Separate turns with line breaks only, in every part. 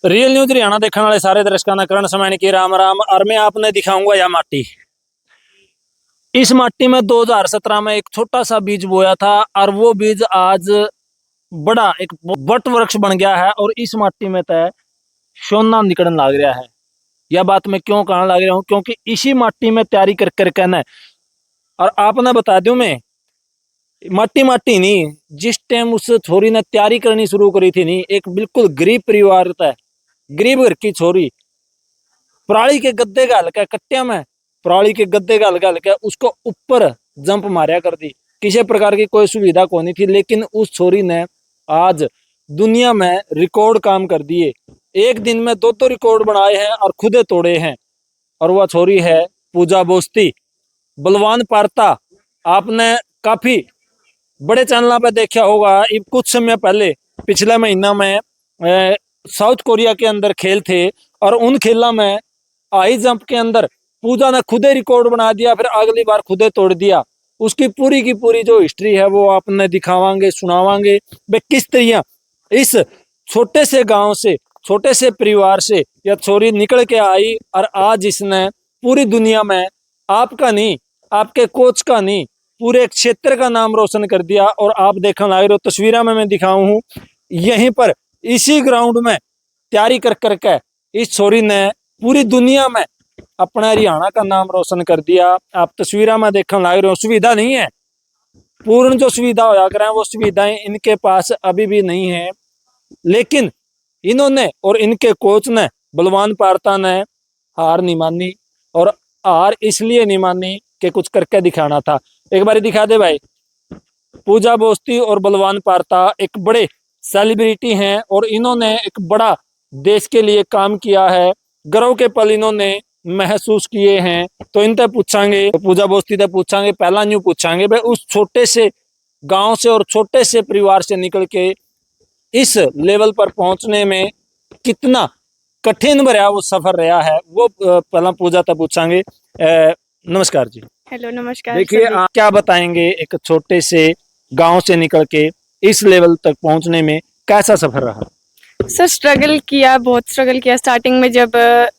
Real news Haryana देखने वाले सारे दर्शकों का करण समय की राम राम। और मैं आपने दिखाऊंगा यह माटी। इस माटी में 2017 में एक छोटा सा बीज बोया था और वो बीज आज बड़ा एक वट वृक्ष बन गया है। और इस माटी में तय सोना निकलने लग रहा है। यह बात मैं क्यों कहने लग रहा हूँ, क्योंकि इसी माटी में तैयारी कर कर कहना है। और आपने बता दूं, मैं माटी माटी नहीं, जिस टाइम उस छोरी ने तैयारी करनी शुरू करी थी नहीं, एक बिल्कुल गरीब परिवार था, गरीब घर की छोरी, पराली के गद्दे घाल के कट्टिया में पराली के गद्दे घाल घाल के उसको ऊपर जंप मारिया कर दी। किसी प्रकार की कोई सुविधा को नहीं थी, लेकिन उस छोरी ने आज दुनिया में रिकॉर्ड काम कर दिए। एक दिन में दो रिकॉर्ड बनाए हैं और खुदे तोड़े हैं। और वह छोरी है पूजा बोस्ती, बलवान पारता। आपने काफी बड़े चैनलों पे देखा होगा। कुछ समय पहले पिछले महीना में साउथ कोरिया के अंदर खेल थे और उन खेलों में हाई जंप के अंदर पूजा ने खुदे रिकॉर्ड बना दिया, फिर अगली बार खुदे तोड़ दिया। उसकी पूरी की पूरी जो हिस्ट्री है वो आपने दिखावांगे, सुनावांगे। वे किस तरह इस छोटे से गांव से, छोटे से परिवार से यह छोरी निकल के आई और आज इसने पूरी दुनिया में आपका नहीं, आपके कोच का नहीं, पूरे क्षेत्र का नाम रोशन कर दिया। और आप देखने लग रहे हो तस्वीरों में मैं दिखाऊं हूं, यहीं पर इसी ग्राउंड में तैयारी कर करके इस छोरी ने पूरी दुनिया में अपना हरियाणा का नाम रोशन कर दिया। आप तस्वीरों में देखने लग रहे हो, सुविधा नहीं है, पूर्ण जो सुविधा होया करें वो सुविधाएं इनके पास अभी भी नहीं है। लेकिन इन्होंने और इनके कोच ने, बलवान पारता ने हार नहीं मानी। और हार इसलिए नहीं मानी कि कुछ करके दिखाना था। एक बार दिखा दे भाई। पूजा बोस्ती और बलवान पारता एक बड़े सेलिब्रिटी हैं और इन्होंने एक बड़ा देश के लिए काम किया है। गर्व के पल इन्होंने महसूस किए हैं। तो इनसे पूछांगे, पूजा बोस्ती से पूछांगे, पहला न्यू पूछांगे भाई, उस छोटे से गांव से और छोटे से परिवार से निकल के इस लेवल पर पहुंचने में कितना कठिन भरा वो सफर रहा है, वो पहला पूजा तक पूछांगे। नमस्कार जी।
हेलो, नमस्कार।
देखिए, आप क्या बताएंगे एक छोटे से गांव से निकल के इस लेवल तक पहुंचने में कैसा सफर रहा?
सर, स्ट्रगल किया, बहुत स्ट्रगल किया। स्टार्टिंग में जब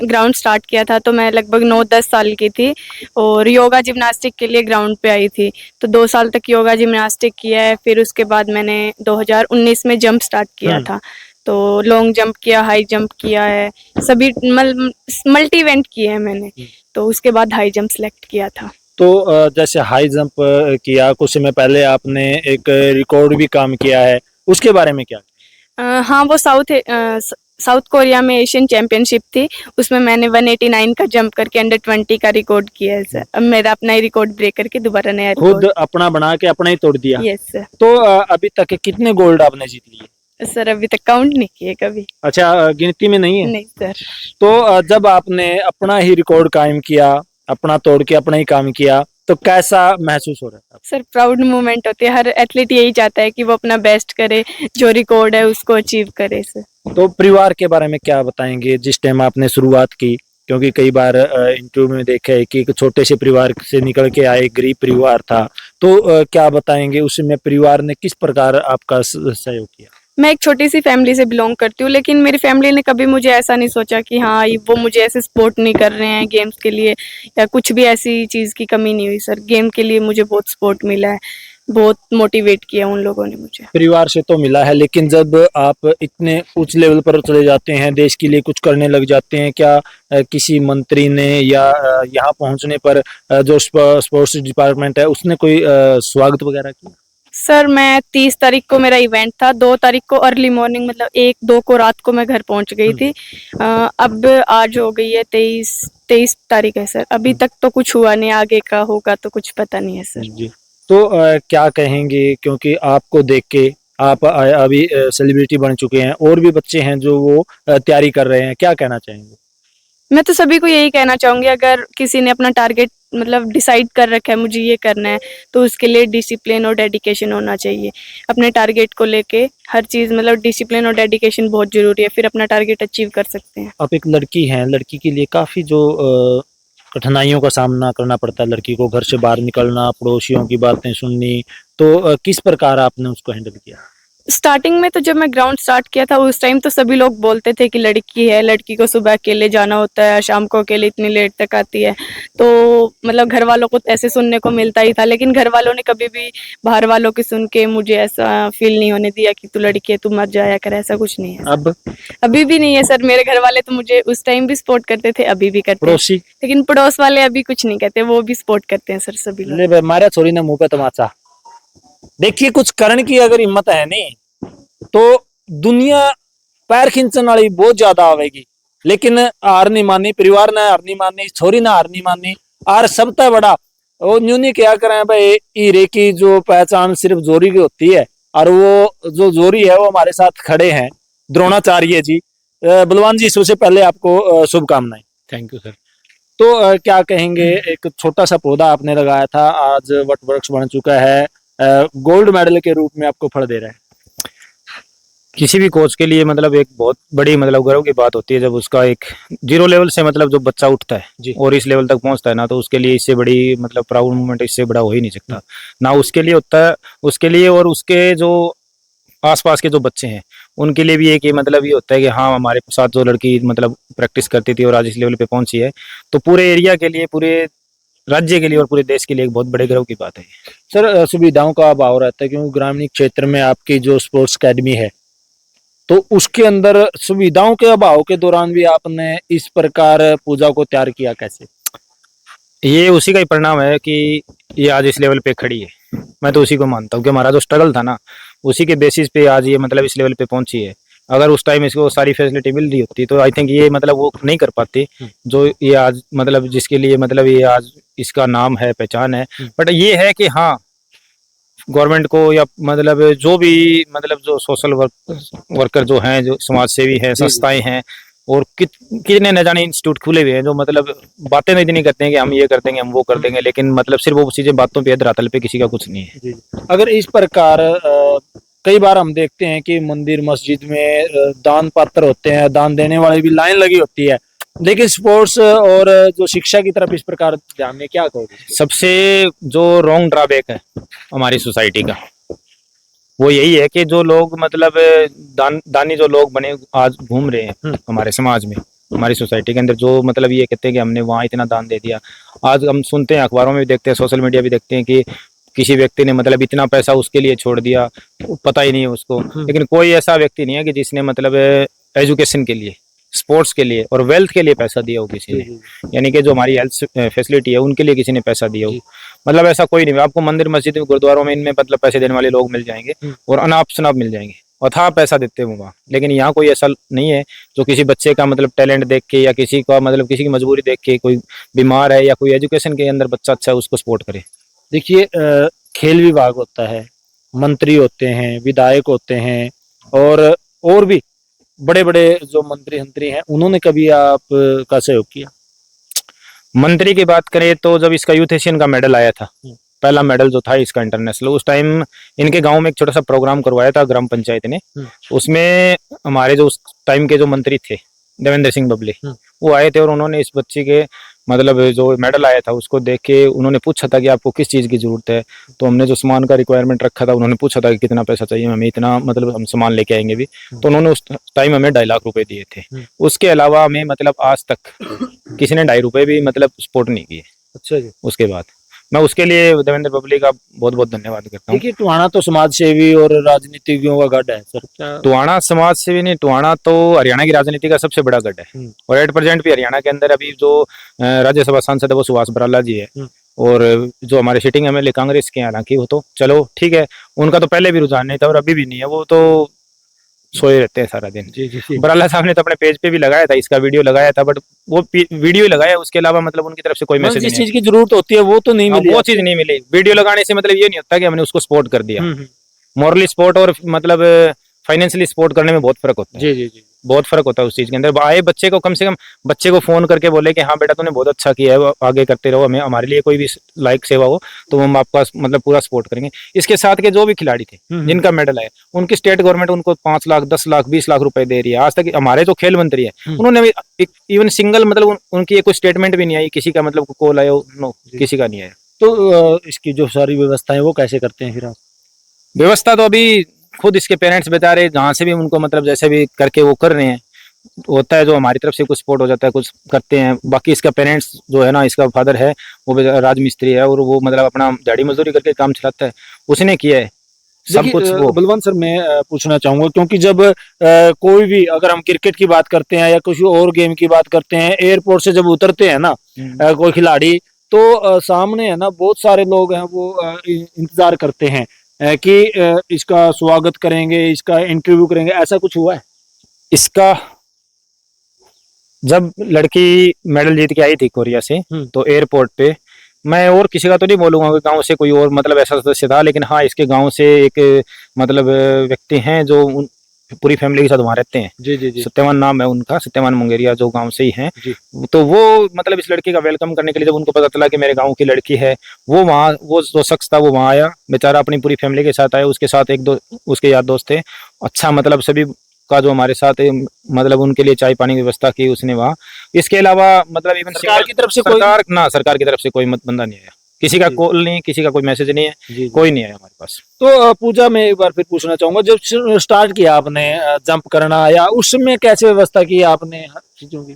ग्राउंड स्टार्ट किया था तो मैं लगभग 9-10 साल की थी और योगा जिम्नास्टिक के लिए ग्राउंड पे आई थी। तो 2 साल तक योगा जिम्नास्टिक किया है। फिर उसके बाद मैंने 2019 में जंप स्टार्ट किया था। तो लॉन्ग जंप किया, हाई जंप किया है, सभी मल्टी इवेंट किए हैं मैंने। तो उसके बाद हाई जंप सेलेक्ट किया था।
तो जैसे हाई जंप किया, कुछ समय पहले आपने एक रिकॉर्ड भी काम किया है, उसके बारे में क्या?
हाँ, वो साउथ कोरिया में एशियन चैंपियनशिप थी। उसमें मैंने 189 का जंप करके अंडर 20 का रिकॉर्ड किया है सर। अब मेरा अपना ही रिकॉर्ड ब्रेक करके दोबारा नया रिकॉर्ड
खुद अपना बना के अपना ही तोड़ दिया?
Yes sir.
तो अभी तक कितने गोल्ड आपने जीत लिए?
सर, अभी तक काउंट नहीं किए कभी।
अच्छा, गिनती में नहीं है?
नहीं सर।
तो जब आपने अपना ही रिकॉर्ड कायम किया, अपना तोड़ के अपना ही काम किया, तो कैसा महसूस हो रहा था?
सर, प्राउड मोमेंट होती है। हर एथलीट यही चाहता है कि वो अपना बेस्ट करे, जो रिकॉर्ड है उसको अचीव करे सर।
तो परिवार के बारे में क्या बताएंगे जिस टाइम आपने शुरुआत की? क्योंकि कई बार इंटरव्यू में देखा है कि एक छोटे से परिवार से निकल के आए, गरीब परिवार था। तो क्या बताएंगे उसमें परिवार ने किस प्रकार आपका सहयोग किया?
मैं एक छोटी सी फैमिली से बिलोंग करती हूँ, लेकिन मेरी फैमिली ने कभी मुझे ऐसा नहीं सोचा कि हाँ वो मुझे ऐसे सपोर्ट नहीं कर रहे हैं गेम्स के लिए, या कुछ भी ऐसी चीज़ की कमी नहीं हुई सर। गेम के लिए मुझे बहुत सपोर्ट मिला है, बहुत मोटिवेट किया उन लोगों ने मुझे।
परिवार से तो मिला है, लेकिन जब आप इतने उच्च लेवल पर चले जाते हैं, देश के लिए कुछ करने लग जाते हैं, क्या किसी मंत्री ने या यहाँ पहुँचने पर जो स्पोर्ट्स डिपार्टमेंट है उसने कोई स्वागत वगैरह किया?
सर, मैं 30 तारीख को मेरा इवेंट था। 2 तारीख को अर्ली मॉर्निंग, मतलब 1-2 को रात को मैं घर पहुंच गई थी। अब आज हो गई है 23 तारीख है सर। अभी तक तो कुछ हुआ नहीं, आगे का होगा तो कुछ पता नहीं है सर।
जी। तो क्या कहेंगे, क्योंकि आपको देख के आप अभी सेलिब्रिटी बन चुके हैं, और भी बच्चे हैं जो वो तैयारी कर रहे हैं, क्या कहना चाहेंगे?
मैं तो सभी को यही कहना चाहूंगी, अगर किसी ने अपना टारगेट मतलब डिसाइड कर रखा है मुझे ये करना है, तो उसके लिए डिसिप्लिन और डेडिकेशन होना चाहिए। अपने टारगेट को लेके हर चीज़, मतलब डिसिप्लिन और डेडिकेशन बहुत जरूरी है, फिर अपना टारगेट अचीव कर सकते हैं।
आप एक लड़की हैं, लड़की के लिए काफ़ी जो कठिनाइयों का सामना करना पड़ता है, लड़की को घर से बाहर निकलना, पड़ोसियों की बातें सुननी, तो किस प्रकार आपने उसको हैंडल किया?
स्टार्टिंग में तो जब मैं ग्राउंड स्टार्ट किया था उस टाइम तो सभी लोग बोलते थे कि लड़की है, लड़की को सुबह अकेले जाना होता है, शाम को अकेले इतनी लेट तक आती है। तो मतलब घर वालों को ऐसे सुनने को मिलता ही था, लेकिन घर वालों ने कभी भी बाहर वालों की सुन के मुझे ऐसा फील नहीं होने दिया कि तू लड़की है, तू मत जाया कर, ऐसा कुछ नहीं है।
अब
अभी भी नहीं है सर। मेरे घर वाले तो मुझे उस टाइम भी सपोर्ट करते थे, अभी भी करते हैं,
पड़ोसी
लेकिन पड़ोस वाले अभी कुछ नहीं कहते, वो भी सपोर्ट करते हैं सर सभी लोग।
ले बे, मारा छोरी ने मुंह पे तमाचा। देखिए कुछ करण की अगर हिम्मत है नहीं तो दुनिया पैर खींचने वाली बहुत ज्यादा आवेगी, लेकिन हार नहीं मानी, परिवार ने हार नहीं मानी, छोरी ने हार नहीं मानी। और सबसे बड़ा वो न्यू नहीं क्या करें भाई, हीरे की जो पहचान सिर्फ जोरी की होती है, और वो जो जोरी है वो हमारे साथ खड़े हैं द्रोणाचार्य जी। बलवान जी सबसे पहले आपको शुभकामनाएं।
Thank you sir.
तो क्या कहेंगे, एक छोटा सा पौधा आपने लगाया था, आज वट वृक्ष बन चुका है, गोल्ड मेडल के रूप में आपको फल दे रहा है।
किसी भी कोच के लिए मतलब एक बहुत बड़ी मतलब गर्व की बात होती है जब उसका एक जीरो लेवल से मतलब जो बच्चा उठता
जी।
है और इस लेवल तक पहुंचता है ना, तो उसके लिए इससे बड़ी मतलब प्राउड मोमेंट इससे बड़ा हो ही नहीं सकता ना उसके लिए होता है, उसके लिए और उसके जो आसपास के जो बच्चे हैं उनके लिए भी एक ये मतलब ये होता है कि हाँ हमारे साथ जो लड़की मतलब प्रैक्टिस करती थी और आज इस लेवल पे पहुंची है, तो पूरे एरिया के लिए, पूरे राज्य के लिए और पूरे देश के लिए एक बहुत बड़े गर्व की बात है।
सर सुविधाओं का अभाव रहता है क्योंकि ग्रामीण क्षेत्र में आपकी जो स्पोर्ट्स एकेडमी है, तो उसके अंदर सुविधाओं के अभाव के दौरान भी आपने इस प्रकार पूजा को तैयार किया कैसे?
ये उसी का ही परिणाम है कि ये आज इस लेवल पे खड़ी है। मैं तो उसी को मानता हूँ कि हमारा जो स्ट्रगल था ना, उसी के बेसिस पे आज ये मतलब इस लेवल पे पहुंची है। अगर उस टाइम इसको सारी फैसिलिटी मिल रही होती तो आई थिंक ये मतलब वो नहीं कर पाती जो ये आज मतलब जिसके लिए मतलब ये आज इसका नाम है, पहचान है। बट ये है कि हाँ गवर्नमेंट को या मतलब जो भी मतलब जो सोशल वर्कर जो हैं, जो समाज सेवी हैं, संस्थाएं हैं, और कितने न जाने इंस्टीट्यूट खुले हुए हैं जो मतलब बातें नहीं इतनी करते हैं कि हम ये कर देंगे, हम वो कर देंगे, लेकिन मतलब सिर्फ वो चीजें बातों पे, धरातल पे किसी का कुछ नहीं है।
जी। अगर इस प्रकार कई बार हम देखते हैं कि मंदिर मस्जिद में दान पात्र होते हैं, दान देने वाले भी लाइन लगी होती है, लेकिन स्पोर्ट्स और जो शिक्षा की तरफ इस प्रकार ध्यान में क्या कहोगे?
सबसे जो रॉन्ग ड्रॉबैक है हमारी सोसाइटी का वो यही है कि जो लोग मतलब दानी जो लोग बने आज घूम रहे हैं हमारे समाज में, हमारी सोसाइटी के अंदर, जो मतलब ये कहते हैं कि हमने वहाँ इतना दान दे दिया। आज हम सुनते हैं, अखबारों में भी देखते हैं, सोशल मीडिया भी देखते हैं कि किसी व्यक्ति ने मतलब इतना पैसा उसके लिए छोड़ दिया, पता ही नहीं है उसको। लेकिन कोई ऐसा व्यक्ति नहीं है कि जिसने मतलब एजुकेशन के लिए, स्पोर्ट्स के लिए और वेल्थ के लिए पैसा दिया हो किसी ने, यानी कि जो हमारी हेल्थ फैसिलिटी है उनके लिए किसी ने पैसा दिया हो। मतलब ऐसा कोई नहीं। आपको मंदिर मस्जिद गुरुद्वारों में इनमें मतलब पैसे देने वाले लोग मिल जाएंगे और अनाप शनाप मिल जाएंगे और था पैसा देते हैं वहाँ, लेकिन यहाँ कोई ऐसा नहीं है जो किसी बच्चे का मतलब टैलेंट देख के या किसी का मतलब किसी की मजबूरी देख के, कोई बीमार है या कोई एजुकेशन के अंदर बच्चा अच्छा है उसको सपोर्ट करे।
देखिए खेल विभाग होता है, मंत्री होते हैं, विधायक होते हैं, और भी बड़े बड़े जो मंत्री हैं, उन्होंने कभी आपका सहयोग किया?
मंत्री की बात करें तो जब इसका यूथ एशियन का मेडल आया था, पहला मेडल जो था इसका इंटरनेशनल, उस टाइम इनके गांव में एक छोटा सा प्रोग्राम करवाया था ग्राम पंचायत ने। उसमें हमारे जो उस टाइम के जो मंत्री थे देवेंद्र सिंह बबली, वो आए थे और उन्होंने इस बच्चे के मतलब जो मेडल आया था उसको देख के उन्होंने पूछा था कि आपको किस चीज़ की जरूरत है। तो हमने जो सामान का रिक्वायरमेंट रखा था, उन्होंने पूछा था कि कितना पैसा चाहिए हमें, इतना मतलब हम सामान लेके आएंगे भी। तो उन्होंने उस टाइम हमें 2.5 लाख रुपए दिए थे। उसके अलावा हमें मतलब आज तक किसी ने 2.5 रुपए भी मतलब सपोर्ट नहीं किए।
अच्छा जी।
उसके बाद मैं उसके लिए देवेंद्र बबली का बहुत बहुत धन्यवाद करता हूँ।
देखिए टुहाना तो समाज सेवी और राजनीतिज्ञों का गढ़ है सर।
टुहाना समाज सेवी नहीं, टुहाना तो हरियाणा की राजनीति का सबसे बड़ा गढ़ है। और एट प्रेजेंट भी हरियाणा के अंदर अभी जो राज्यसभा सांसद है वो सुभाष बराला जी है, और जो हमारे सिटिंग एमएलए कांग्रेस के, हालांकि वो तो चलो ठीक है, उनका तो पहले भी रुझान नहीं था और अभी भी नहीं है, वो तो सोए रहते हैं सारा दिन।
जी।
बराला साहब ने तो अपने पेज पे भी लगाया था, इसका वीडियो लगाया था, बट वो वीडियो ही लगाया, उसके अलावा मतलब उनकी तरफ से कोई मैसेज नहीं।
जिस चीज की जरूरत होती है वो तो नहीं मिली,
वो चीज नहीं मिली। वीडियो लगाने से मतलब ये नहीं होता कि हमने उसको सपोर्ट कर दिया। मॉरली सपोर्ट और मतलब फाइनेंशियली सपोर्ट करने में बहुत फर्क होता है।
जी।
बहुत फर्क होता है उस चीज के अंदर। आए बच्चे को कम से कम बच्चे को फोन करके बोले कि हाँ बेटा तूने बहुत अच्छा किया है, आगे करते रहो, हमें हमारे लिए कोई भी लाइक सेवा हो तो हम आपका मतलब पूरा सपोर्ट करेंगे। इसके साथ के जो भी खिलाड़ी थे जिनका मेडल आया, उनकी स्टेट गवर्नमेंट उनको 5 लाख 10 लाख 20 लाख रुपए दे रही है। आज तक हमारे जो खेल मंत्री है उन्होंने इवन सिंगल मतलब उनकी कोई स्टेटमेंट भी नहीं आई, किसी का मतलब कॉल आया नो, किसी का नहीं आया।
तो इसकी जो सारी व्यवस्था है वो कैसे करते हैं फिर आप?
व्यवस्था तो अभी खुद इसके पेरेंट्स बेचारे जहाँ से भी उनको मतलब जैसे भी करके वो कर रहे हैं, होता है जो हमारी तरफ से कुछ सपोर्ट हो जाता है, कुछ करते हैं। बाकी इसका पेरेंट्स जो है ना, इसका फादर है वो राजमिस्त्री है और वो मतलब अपना दिहाड़ी मजदूरी करके काम चलाता है, उसने किया है सब
देखिए,
कुछ वो।
बलवंत सर, मैं पूछना चाहूंगा, क्योंकि जब कोई भी, अगर हम क्रिकेट की बात करते हैं या किसी और गेम की बात करते हैं, एयरपोर्ट से जब उतरते हैं ना कोई खिलाड़ी, तो सामने है ना बहुत सारे लोग हैं, वो इंतजार करते हैं कि इसका स्वागत करेंगे, इसका इंटरव्यू करेंगे। ऐसा कुछ हुआ है?
इसका जब लड़की मेडल जीत के आई थी कोरिया से, तो एयरपोर्ट पे, मैं और किसी का तो नहीं बोलूंगा कि गांव से कोई और मतलब ऐसा सदस्य था, लेकिन हाँ इसके गांव से एक मतलब व्यक्ति हैं जो पूरी फैमिली के साथ वहाँ रहते हैं।
जी जी जी।
सत्यवान नाम है उनका, सत्यवान मुंगेरिया, जो गांव से ही हैं।
जी।
तो वो मतलब इस लड़की का वेलकम करने के लिए जब उनको पता चला कि मेरे गांव की लड़की है, वो वहाँ, वो जो शख्स था वो वहाँ आया, बेचारा अपनी पूरी फैमिली के साथ आया, उसके साथ एक दो उसके यार दोस्त थे। अच्छा मतलब सभी का जो हमारे साथ मतलब उनके लिए चाय पानी की व्यवस्था की उसने वहाँ। इसके अलावा मतलब इवन
सरकार की तरफ से कोई
सरकार की तरफ से कोई बंदा नहीं आया, किसी का कॉल नहीं, किसी का कोई मैसेज नहीं है, कोई नहीं आया हमारे पास।
तो पूजा, मैं एक बार फिर पूछना चाहूंगा, जब स्टार्ट किया आपने जंप करना, या उस समय कैसे व्यवस्था की आपने हर चीजों की?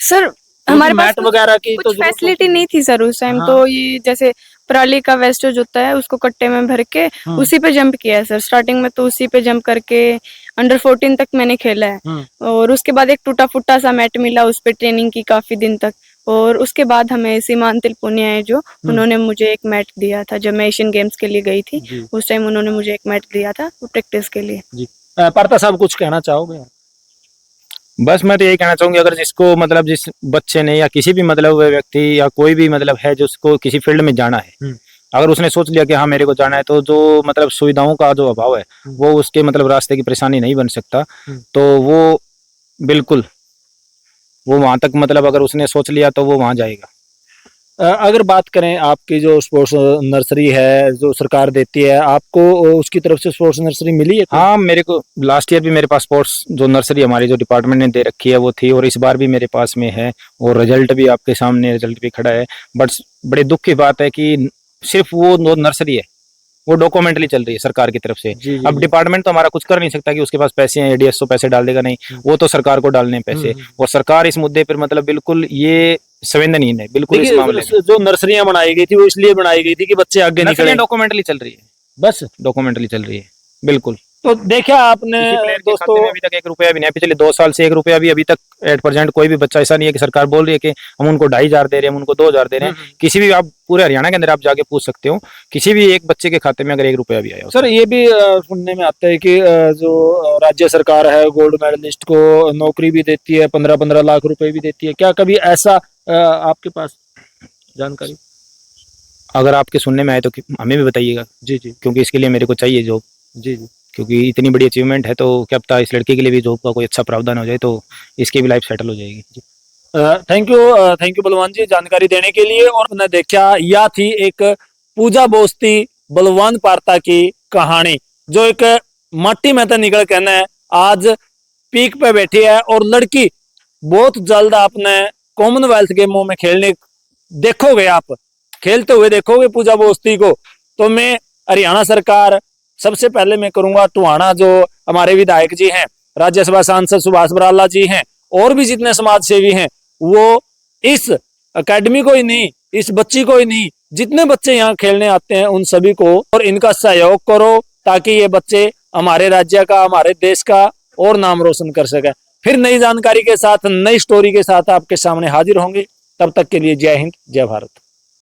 सर हमारे पास
मैट वगैरह की तो
कुछ
जरूरत
फैसिलिटी
होती
नहीं थी सर उस टाइम।
हाँ।
तो ये जैसे पराली का वेस्टेज होता है, उसको कट्टे में भर के उसी पे जंप किया है सर स्टार्टिंग में। तो उसी पे जंप करके अंडर 14 तक मैंने खेला है। और उसके बाद एक टूटा फूटा सा मैट मिला, उस पे ट्रेनिंग की काफी दिन तक। और उसके बाद हमें सीमांत पुनिया है जो, उन्होंने मुझे एक मैट दिया था जब मैं एशियन गेम्स के लिए गई थी। उस टाइम उन्होंने मुझे एक मैट दिया था प्रैक्टिस के लिए।
जी। पार्था साहब, कुछ कहना चाहोगे?
बस मैं तो यही कहना चाहूंगी, अगर जिसको मतलब जिस बच्चे ने या किसी भी मतलब व्यक्ति या कोई भी मतलब है जिसको किसी फील्ड में जाना है, अगर उसने सोच लिया कि हाँ मेरे को जाना है, तो जो मतलब सुविधाओं का जो अभाव है वो उसके मतलब रास्ते की परेशानी नहीं बन सकता। तो वो बिल्कुल वो वहां तक मतलब अगर उसने सोच लिया तो वो वहां जाएगा।
अगर बात करें आपकी जो स्पोर्ट्स नर्सरी है जो सरकार देती है, आपको उसकी तरफ से स्पोर्ट्स नर्सरी मिली है?
हाँ, मेरे को लास्ट ईयर भी मेरे पास स्पोर्ट्स जो नर्सरी हमारी जो डिपार्टमेंट ने दे रखी है वो थी, और इस बार भी मेरे पास में है, और रिजल्ट भी आपके सामने रिजल्ट भी खड़ा है। बट बड़े दुख की बात है कि सिर्फ वो नर्सरी है, वो डॉक्यूमेंटली चल रही है सरकार की तरफ से। अब डिपार्टमेंट तो हमारा कुछ कर नहीं सकता कि उसके पास पैसे हैं, एडीएसओ पैसे डाल देगा, नहीं, वो तो सरकार को डालने हैं पैसे। और सरकार इस मुद्दे पर मतलब बिल्कुल ये संवेदनहीन है बिल्कुल इस मामले में।
जो नर्सरियां बनाई गई थी वो इसलिए बनाई गई थी कि बच्चे आगे निकले।
डॉक्यूमेंटली चल रही है,
बस
डॉक्यूमेंटली चल रही है बिल्कुल।
तो देखा आपने
दोस्तों, अभी तक 1 रुपया भी नहीं, पिछले 2 साल से 1 रुपया भी अभी तक एट प्रेजेंट कोई भी बच्चा ऐसा नहीं है कि सरकार बोल रही है कि हम उनको 2,500 दे रहे हैं, हम उनको 2,000 दे रहे हैं। किसी भी, आप पूरे हरियाणा के अंदर आप जाके पूछ सकते हो, किसी भी एक बच्चे के खाते में अगर 1 रुपया भी आया।
सर, ये भी सुनने में आता है कि जो राज्य सरकार है गोल्ड मेडलिस्ट को नौकरी भी देती है, 15-15 लाख रुपए भी देती है। क्या कभी ऐसा आपके पास जानकारी?
अगर आपके सुनने में आए तो हमें भी बताइएगा। जी जी, क्योंकि इसके लिए मेरे को चाहिए जॉब। जी जी, क्योंकि इतनी बड़ी अचीवमेंट है, तो क्या पता इस लड़के के लिए भी जॉब का कोई अच्छा प्रावधान हो जाए तो इसकी भी लाइफ सेटल हो जाएगी।
थैंक यू बलवान जी जानकारी देने के लिए। और मैंने देखा, यह थी एक पूजा बोस्ती बलवान पार्था की कहानी, जो एक मट्टी में तो निकल के न आज पीक पे बैठी है, और लड़की बहुत जल्द आपने कॉमनवेल्थ गेमों में खेलने देखोगे, आप खेलते हुए देखोगे पूजा बोस्ती को। तो मैं हरियाणा सरकार, सबसे पहले मैं करूंगा टुहाना जो हमारे विधायक जी हैं, राज्यसभा सांसद सुभाष बराला जी हैं, और भी जितने समाज सेवी हैं, वो इस एकेडमी को ही नहीं, इस बच्ची को ही नहीं, जितने बच्चे यहाँ खेलने आते हैं उन सभी को और इनका सहयोग करो, ताकि ये बच्चे हमारे राज्य का, हमारे देश का और नाम रोशन कर सके। फिर नई जानकारी के साथ, नई स्टोरी के साथ आपके सामने हाजिर होंगे। तब तक के लिए जय हिंद, जय भारत।